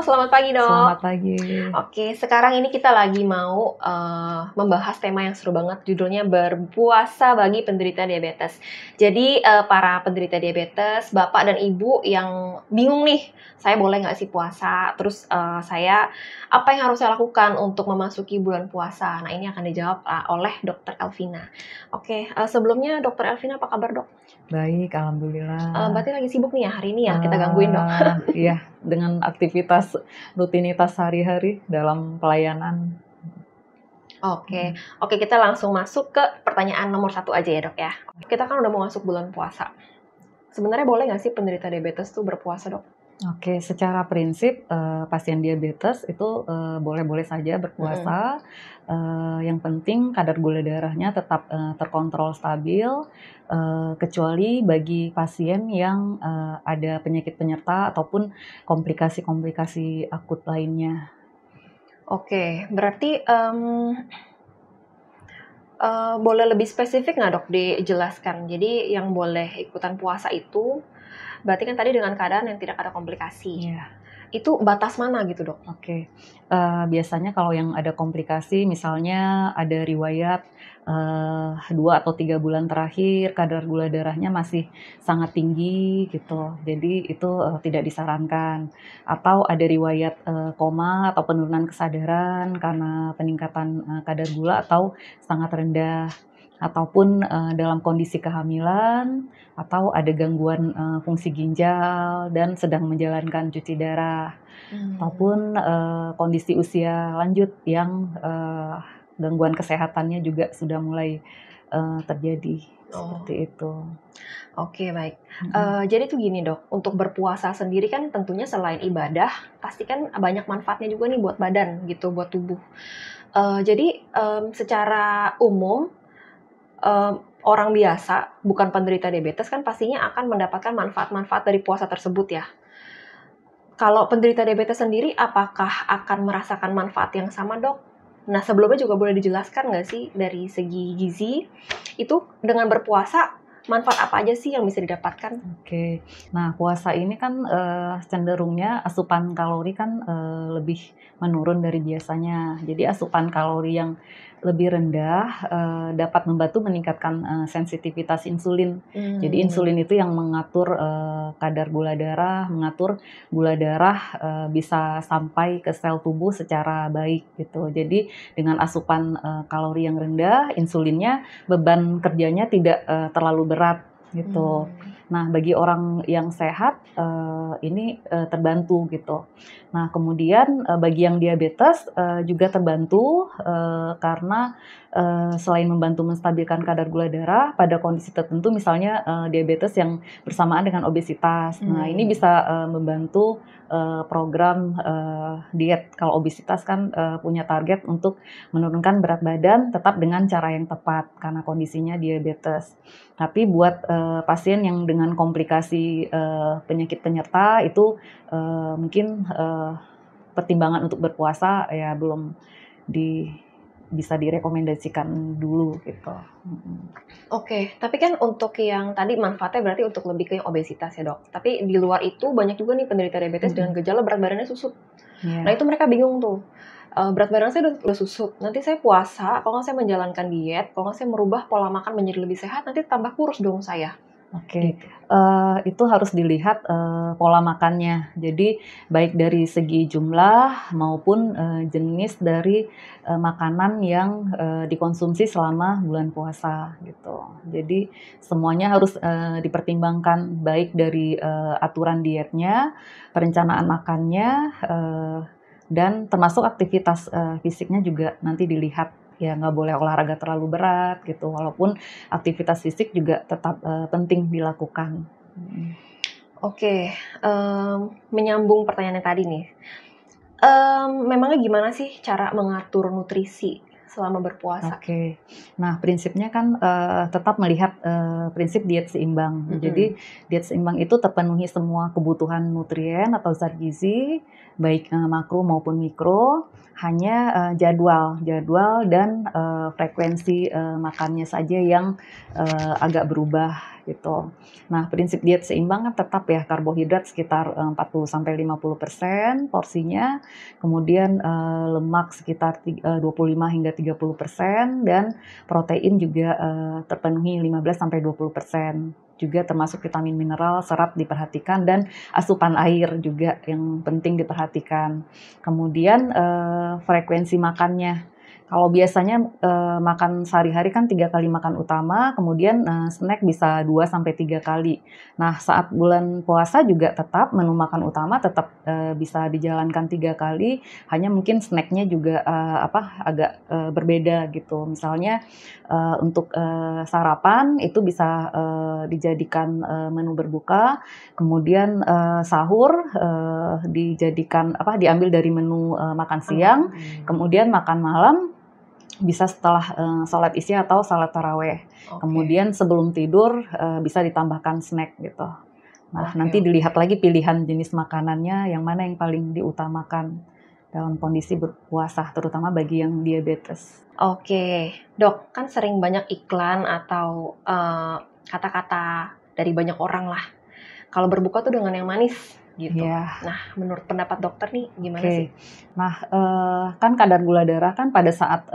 selamat pagi dok. Selamat pagi. Oke, sekarang ini kita lagi mau membahas tema yang seru banget, judulnya berpuasa bagi penderita diabetes. Jadi para penderita diabetes, bapak dan ibu yang bingung nih, saya boleh nggak sih puasa? Terus apa yang harus saya lakukan untuk memasuki bulan puasa? Nah ini akan dijawab oleh Dokter Elvina. Oke, sebelumnya Dokter Elvina apa kabar dok? Baik, alhamdulillah. Berarti lagi sibuk nih ya hari ini ya, kita gangguin dong. Iya, dengan aktivitas rutinitas sehari-hari dalam pelayanan. Oke, kita langsung masuk ke pertanyaan nomor 1 aja ya dok ya. Kita kan udah mau masuk bulan puasa. Sebenarnya boleh nggak sih penderita diabetes tuh berpuasa dok? Oke, secara prinsip pasien diabetes itu boleh-boleh saja berpuasa. Yang penting kadar gula darahnya tetap terkontrol stabil, kecuali bagi pasien yang ada penyakit penyerta ataupun komplikasi-komplikasi akut lainnya. Oke, berarti boleh lebih spesifik nggak dok dijelaskan? Jadi yang boleh ikutan puasa itu, berarti kan tadi dengan keadaan yang tidak ada komplikasi. Iya. Itu batas mana gitu dok? Oke, biasanya kalau yang ada komplikasi misalnya ada riwayat 2 atau 3 bulan terakhir kadar gula darahnya masih sangat tinggi gitu, jadi itu tidak disarankan. Atau ada riwayat koma atau penurunan kesadaran karena peningkatan kadar gula atau sangat rendah. Ataupun dalam kondisi kehamilan atau ada gangguan fungsi ginjal dan sedang menjalankan cuci darah. Ataupun kondisi usia lanjut yang gangguan kesehatannya juga sudah mulai terjadi, seperti itu. Oke, baik. Jadi tuh gini dok, untuk berpuasa sendiri kan tentunya selain ibadah, pasti kan banyak manfaatnya juga nih buat badan gitu, buat tubuh. Jadi secara umum orang biasa, bukan penderita diabetes kan pastinya akan mendapatkan manfaat-manfaat dari puasa tersebut ya. Kalau penderita diabetes sendiri, apakah akan merasakan manfaat yang sama dok? Nah sebelumnya juga boleh dijelaskan nggak sih dari segi gizi, itu dengan berpuasa manfaat apa aja sih yang bisa didapatkan? Oke, nah puasa ini kan cenderungnya asupan kalori kan lebih menurun dari biasanya. Jadi asupan kalori yang lebih rendah dapat membantu meningkatkan sensitivitas insulin. Jadi insulin itu yang mengatur kadar gula darah, mengatur gula darah bisa sampai ke sel tubuh secara baik gitu. Jadi dengan asupan kalori yang rendah, insulinnya beban kerjanya tidak terlalu berat gitu. Nah, bagi orang yang sehat ini terbantu gitu. Nah, kemudian bagi yang diabetes juga terbantu karena selain membantu menstabilkan kadar gula darah pada kondisi tertentu, misalnya diabetes yang bersamaan dengan obesitas. Nah, ini bisa membantu program diet. Kalau obesitas kan punya target untuk menurunkan berat badan tetap dengan cara yang tepat karena kondisinya diabetes. Tapi buat pasien yang dengan komplikasi penyakit penyerta itu mungkin pertimbangan untuk berpuasa ya belum bisa direkomendasikan dulu gitu. Oke, tapi kan untuk yang tadi manfaatnya berarti untuk lebih ke yang obesitas ya dok. Tapi di luar itu banyak juga nih penderita diabetes dengan gejala berat badannya susut. Nah itu mereka bingung tuh. Berat badan saya udah susut, nanti saya puasa, kalau nggak saya menjalankan diet, kalau nggak saya merubah pola makan menjadi lebih sehat, nanti tambah kurus dong saya. Oke, itu harus dilihat pola makannya. Jadi baik dari segi jumlah maupun jenis dari makanan yang dikonsumsi selama bulan puasa gitu. Jadi semuanya harus dipertimbangkan baik dari aturan dietnya, perencanaan makannya, dan termasuk aktivitas fisiknya juga nanti dilihat. Ya nggak boleh olahraga terlalu berat gitu, walaupun aktivitas fisik juga tetap penting dilakukan. Oke, menyambung pertanyaan yang tadi nih. Memangnya gimana sih cara mengatur nutrisi selama berpuasa? Oke, nah prinsipnya kan tetap melihat prinsip diet seimbang. Jadi diet seimbang itu terpenuhi semua kebutuhan nutrien atau zat gizi, baik makro maupun mikro. Hanya jadwal dan frekuensi makannya saja yang agak berubah gitu. Nah, prinsip diet seimbang kan tetap ya karbohidrat sekitar 40-50% porsinya, kemudian lemak sekitar 25 hingga 30% dan protein juga terpenuhi 15-20%. Juga termasuk vitamin mineral, serat diperhatikan dan asupan air juga yang penting diperhatikan. Kemudian frekuensi makannya. Kalau biasanya makan sehari-hari kan 3 kali makan utama, kemudian snack bisa 2-3 kali. Nah, saat bulan puasa juga tetap menu makan utama tetap bisa dijalankan 3 kali, hanya mungkin snacknya juga agak berbeda gitu. Misalnya untuk sarapan itu bisa dijadikan menu berbuka, kemudian sahur diambil dari menu makan siang, kemudian makan malam bisa setelah sholat isya atau sholat taraweh. Kemudian sebelum tidur bisa ditambahkan snack gitu. Nah, nanti dilihat lagi pilihan jenis makanannya yang mana yang paling diutamakan dalam kondisi berpuasa, terutama bagi yang diabetes. Oke, Dok, kan sering banyak iklan atau kata-kata dari banyak orang lah. Kalau berbuka tuh dengan yang manis gitu. Yeah. Nah, menurut pendapat dokter nih gimana sih? Nah, kan kadar gula darah kan pada saat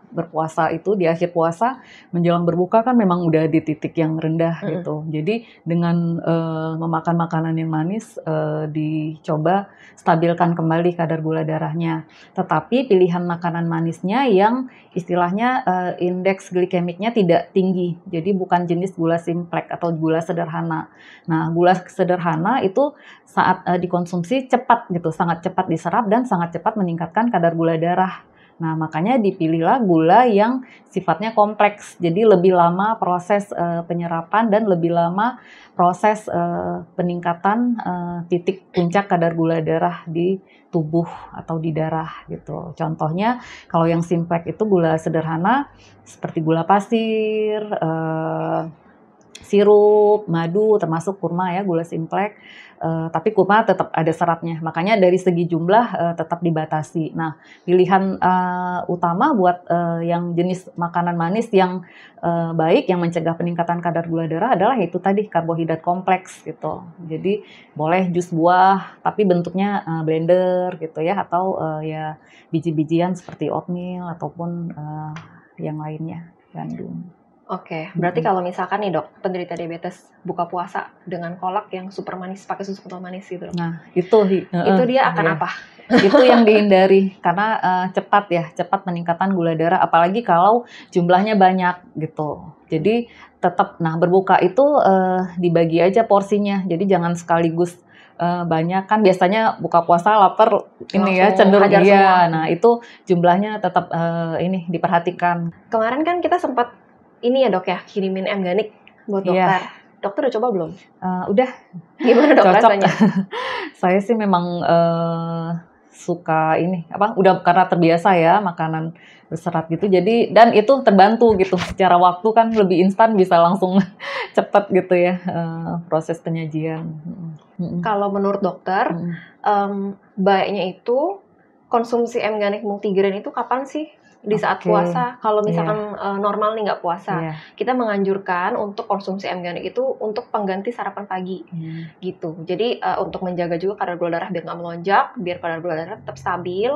berpuasa itu di akhir puasa menjelang berbuka kan memang udah di titik yang rendah gitu. Jadi dengan memakan makanan yang manis dicoba stabilkan kembali kadar gula darahnya. Tetapi pilihan makanan manisnya yang istilahnya indeks glikemiknya tidak tinggi. Jadi bukan jenis gula simplex atau gula sederhana. Nah, gula sederhana itu saat dikonsumsi cepat gitu, sangat cepat diserap dan sangat cepat meningkatkan kadar gula darah. Nah, makanya dipilihlah gula yang sifatnya kompleks. Jadi lebih lama proses penyerapan dan lebih lama proses peningkatan titik puncak kadar gula darah di tubuh atau di darah gitu. Contohnya kalau yang simplex itu gula sederhana seperti gula pasir, sirup, madu, termasuk kurma ya, gula simplex. Tapi kurma tetap ada seratnya. Makanya dari segi jumlah tetap dibatasi. Nah, pilihan utama buat yang jenis makanan manis yang baik, yang mencegah peningkatan kadar gula darah adalah itu tadi karbohidrat kompleks gitu. Jadi boleh jus buah, tapi bentuknya blender gitu ya, atau ya biji-bijian seperti oatmeal ataupun yang lainnya, gandum. Oke, berarti kalau misalkan nih dok, penderita diabetes buka puasa dengan kolak yang super manis, pakai susu kental manis gitu dok. Nah, itu dia akan apa? Itu yang dihindari karena cepat peningkatan gula darah, apalagi kalau jumlahnya banyak gitu. Jadi tetap, berbuka itu dibagi aja porsinya, jadi jangan sekaligus banyak, kan biasanya buka puasa lapar ini ya cenderung iya. Nah, itu jumlahnya tetap diperhatikan. Kemarin kan kita sempat ini ya dok ya, kirimin M-Ganik buat dokter. Dokter udah coba belum? Udah. Gimana dok rasanya? Saya sih memang suka udah karena terbiasa ya makanan berserat gitu. Jadi dan itu terbantu gitu. Secara waktu kan lebih instan, bisa langsung cepat gitu ya proses penyajian. Kalau menurut dokter, baiknya itu konsumsi M-Ganik multigrain itu kapan sih? Di saat puasa, kalau misalkan normal nih nggak puasa, kita menganjurkan untuk konsumsi M-Ganik itu untuk pengganti sarapan pagi, gitu. Jadi untuk menjaga juga kadar gula darah biar nggak melonjak, biar kadar gula darah tetap stabil,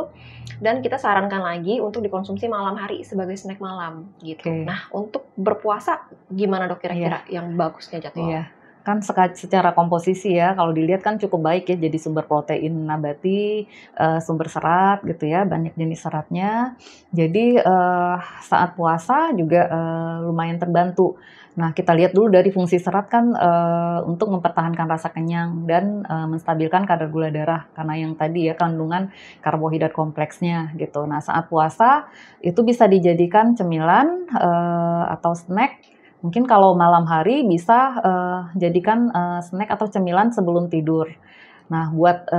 dan kita sarankan lagi untuk dikonsumsi malam hari sebagai snack malam, gitu. Nah, untuk berpuasa gimana dok kira-kira yang bagusnya jadwal? Kan secara komposisi ya, kalau dilihat kan cukup baik ya, jadi sumber protein nabati, sumber serat gitu ya, banyak jenis seratnya. Jadi saat puasa juga lumayan terbantu. Nah, kita lihat dulu dari fungsi serat kan untuk mempertahankan rasa kenyang dan menstabilkan kadar gula darah, karena yang tadi ya kandungan karbohidrat kompleksnya gitu. Nah, saat puasa itu bisa dijadikan cemilan atau snack. Mungkin kalau malam hari bisa jadikan snack atau cemilan sebelum tidur. Nah, buat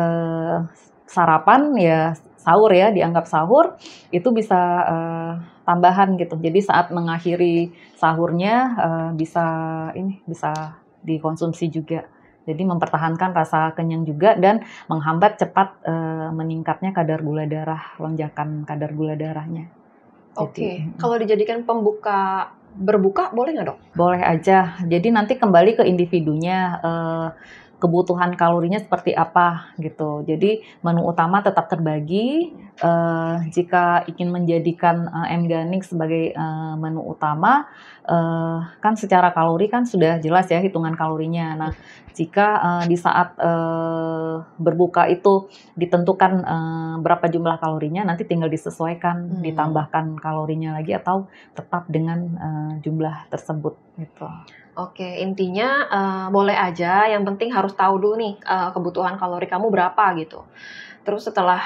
sarapan ya sahur ya, dianggap sahur, itu bisa tambahan gitu. Jadi saat mengakhiri sahurnya bisa dikonsumsi juga. Jadi mempertahankan rasa kenyang juga dan menghambat cepat meningkatnya kadar gula darah, lonjakan kadar gula darahnya. Oke, kalau dijadikan pembuka berbuka boleh nggak dok? Boleh aja. Jadi nanti kembali ke individunya, kebutuhan kalorinya seperti apa gitu. Jadi menu utama tetap terbagi. Jika ingin menjadikan M-Ganik sebagai menu utama, kan secara kalori kan sudah jelas ya hitungan kalorinya. Nah, jika di saat berbuka itu ditentukan berapa jumlah kalorinya, nanti tinggal disesuaikan, ditambahkan kalorinya lagi atau tetap dengan jumlah tersebut gitu. Oke, intinya boleh aja, yang penting harus tahu dulu nih kebutuhan kalori kamu berapa gitu. Terus setelah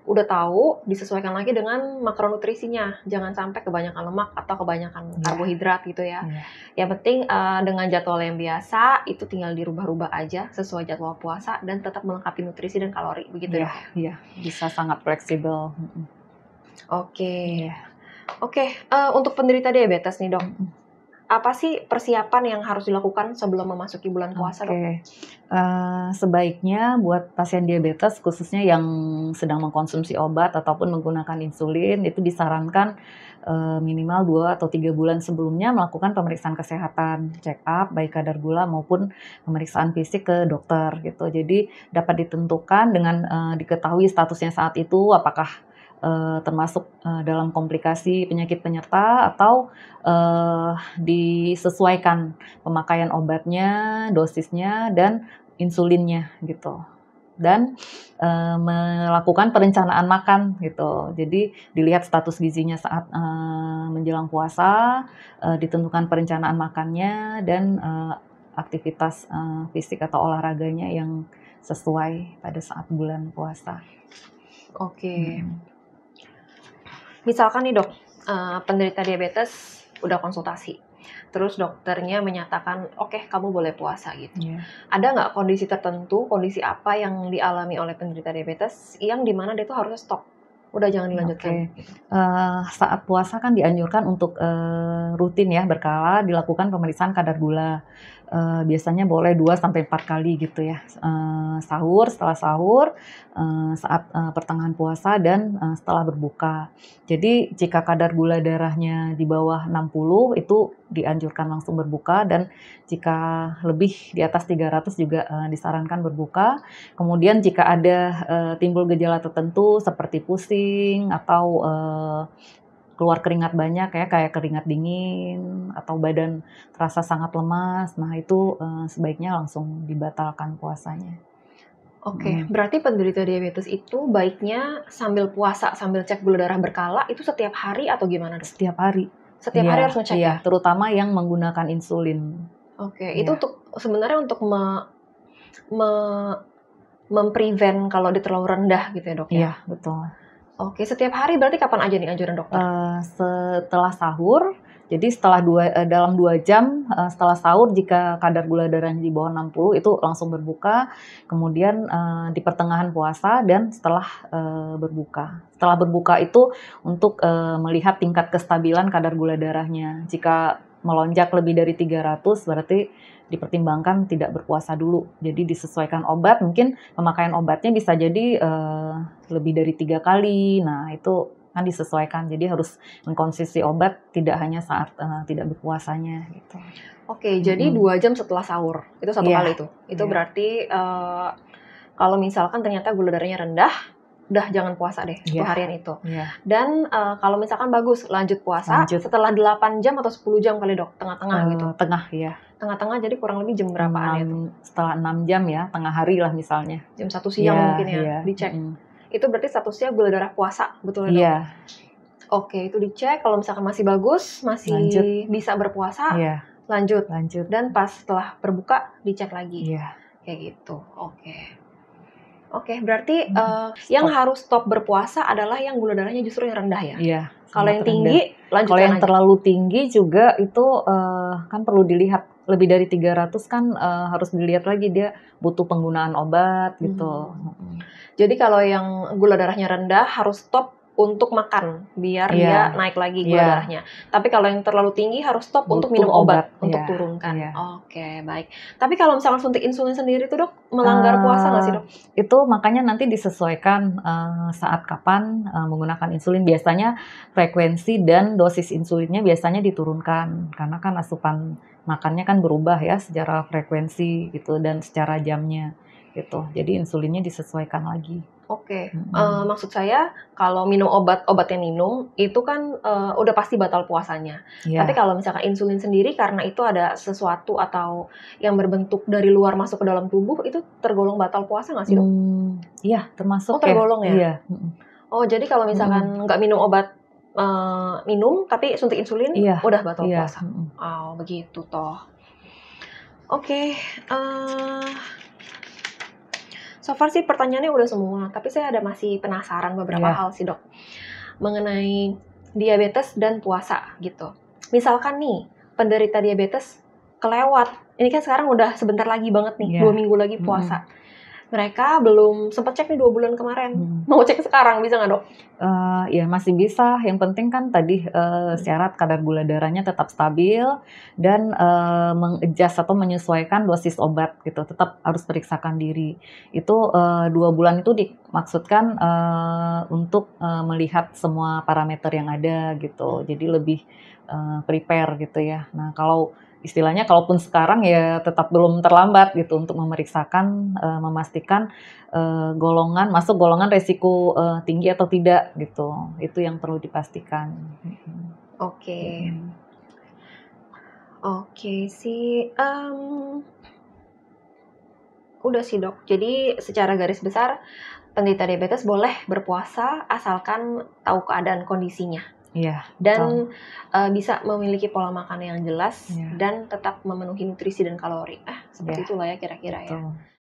udah tahu, disesuaikan lagi dengan makronutrisinya. Jangan sampai kebanyakan lemak atau kebanyakan karbohidrat gitu ya. Yang penting dengan jadwal yang biasa, itu tinggal dirubah-rubah aja sesuai jadwal puasa dan tetap melengkapi nutrisi dan kalori, begitu ya? Iya, bisa sangat fleksibel. Oke. Untuk penderita diabetes nih dok, apa sih persiapan yang harus dilakukan sebelum memasuki bulan puasa, dok? Sebaiknya buat pasien diabetes, khususnya yang sedang mengkonsumsi obat ataupun menggunakan insulin, itu disarankan minimal 2 atau 3 bulan sebelumnya melakukan pemeriksaan kesehatan, check up, baik kadar gula maupun pemeriksaan fisik ke dokter gitu. Jadi dapat ditentukan dengan diketahui statusnya saat itu, apakah termasuk dalam komplikasi penyakit penyerta atau disesuaikan pemakaian obatnya, dosisnya, dan insulinnya gitu. Dan melakukan perencanaan makan gitu. Jadi dilihat status gizinya saat menjelang puasa, ditentukan perencanaan makannya dan aktivitas fisik atau olahraganya yang sesuai pada saat bulan puasa. Oke. Misalkan nih dok, penderita diabetes udah konsultasi, terus dokternya menyatakan, oke, kamu boleh puasa gitu. Ada nggak kondisi tertentu, kondisi apa yang dialami oleh penderita diabetes yang dimana dia tuh harus stop, udah jangan dilanjutkan? Saat puasa kan dianjurkan untuk rutin ya, berkala dilakukan pemeriksaan kadar gula. Biasanya boleh 2-4 kali gitu ya, sahur, setelah sahur, saat pertengahan puasa dan setelah berbuka. Jadi jika kadar gula darahnya di bawah 60 itu dianjurkan langsung berbuka, dan jika lebih di atas 300 juga disarankan berbuka. Kemudian jika ada timbul gejala tertentu seperti pusing atau keluar keringat banyak ya, kayak keringat dingin atau badan terasa sangat lemas, nah itu sebaiknya langsung dibatalkan puasanya. Oke, berarti penderita diabetes itu baiknya sambil puasa, sambil cek gula darah berkala itu setiap hari atau gimana dok? Setiap hari. Setiap hari harus ngecek ya? Terutama yang menggunakan insulin. Oke, itu untuk sebenarnya untuk memprevent kalau dia terlalu rendah gitu ya dok ya? Iya, betul. Oke, setiap hari berarti kapan aja nih anjuran dokter? Setelah sahur, jadi dalam 2 jam setelah sahur, jika kadar gula darahnya di bawah 60 itu langsung berbuka. Kemudian di pertengahan puasa dan setelah berbuka. Setelah berbuka itu untuk melihat tingkat kestabilan kadar gula darahnya. Jika melonjak lebih dari 300 berarti dipertimbangkan tidak berpuasa dulu. Jadi disesuaikan obat, mungkin pemakaian obatnya bisa jadi lebih dari 3 kali. Nah itu kan disesuaikan, jadi harus mengkonsumsi obat tidak hanya saat tidak berpuasanya gitu. Oke, jadi 2 jam setelah sahur itu 1 kali itu. Itu berarti kalau misalkan ternyata gula darahnya rendah, udah jangan puasa deh 1 harian itu. Dan kalau misalkan bagus lanjut puasa setelah 8 jam atau 10 jam kali dok, tengah-tengah gitu. Tengah-tengah, jadi kurang lebih jam berapaan itu? Setelah 6 jam ya, tengah hari lah misalnya. Jam 1 siang mungkin ya, dicek. Itu berarti statusnya gula darah puasa, betul ya dok? Oke, itu dicek, kalau misalkan masih bagus, masih bisa berpuasa, lanjut. Dan pas setelah berbuka, dicek lagi. Kayak gitu, Oke, berarti yang harus stop berpuasa adalah yang gula darahnya justru yang rendah ya? Kalau yang tinggi, lanjutkan Kalau yang aja. terlalu tinggi juga itu kan perlu dilihat, lebih dari 300 kan harus dilihat lagi dia butuh penggunaan obat gitu. Jadi kalau yang gula darahnya rendah harus stop untuk makan biar dia Iya, naik lagi gula iya, darahnya. Tapi kalau yang terlalu tinggi harus stop untuk butuh minum obat. obat untuk Iya, turunkan. iya. Oke, baik. Tapi kalau misalnya suntik insulin sendiri tuh, Dok, melanggar puasa nggak Eee, sih, Dok? itu makanya nanti disesuaikan, saat kapan, menggunakan insulin. Biasanya frekuensi dan dosis insulinnya biasanya diturunkan, karena kan asupan makannya kan berubah ya secara frekuensi gitu dan secara jamnya, gitu. Jadi insulinnya disesuaikan lagi. Oke, Mhm. maksud saya kalau minum obat yang minum itu kan, udah pasti batal puasanya. Tapi Iya. kalau misalkan insulin sendiri karena itu ada sesuatu atau yang berbentuk dari luar masuk ke dalam tubuh, itu tergolong batal puasa nggak sih, Dok? Iya termasuk Oh, ya. tergolong ya? Iya, mhm. Oh, jadi kalau Mhm. misalkan nggak minum obat, minum tapi suntik insulin Iya, udah batal iya, puasa? mhm. Oh, begitu toh. Oke, so far sih pertanyaannya udah semua, tapi saya ada masih penasaran beberapa Iya, hal sih, Dok, mengenai diabetes dan puasa gitu. Misalkan nih, penderita diabetes kelewat, ini kan sekarang udah sebentar lagi banget nih, iya, 2 minggu lagi mhm, puasa. Mereka belum sempet cek nih 2 bulan kemarin, mhm. mau cek sekarang bisa nggak, Dok? Ya masih bisa, yang penting kan tadi, Mhm. syarat kadar gula darahnya tetap stabil dan, meng-adjust atau menyesuaikan dosis obat gitu, tetap harus periksakan diri. Itu, 2 bulan itu dimaksudkan, untuk, melihat semua parameter yang ada gitu, jadi lebih, prepare gitu ya. Nah kalau istilahnya kalaupun sekarang ya tetap belum terlambat gitu untuk memeriksakan, memastikan masuk golongan resiko, tinggi atau tidak gitu, itu yang perlu dipastikan. Mhm, Oke. mhm. Oke sih, udah sih, Dok. Jadi secara garis besar penderita diabetes boleh berpuasa asalkan tahu keadaan kondisinya Iya, betul. dan, bisa memiliki pola makan yang jelas Iya, dan tetap memenuhi nutrisi dan kalori. Seperti iya, itulah ya kira-kira ya. betul.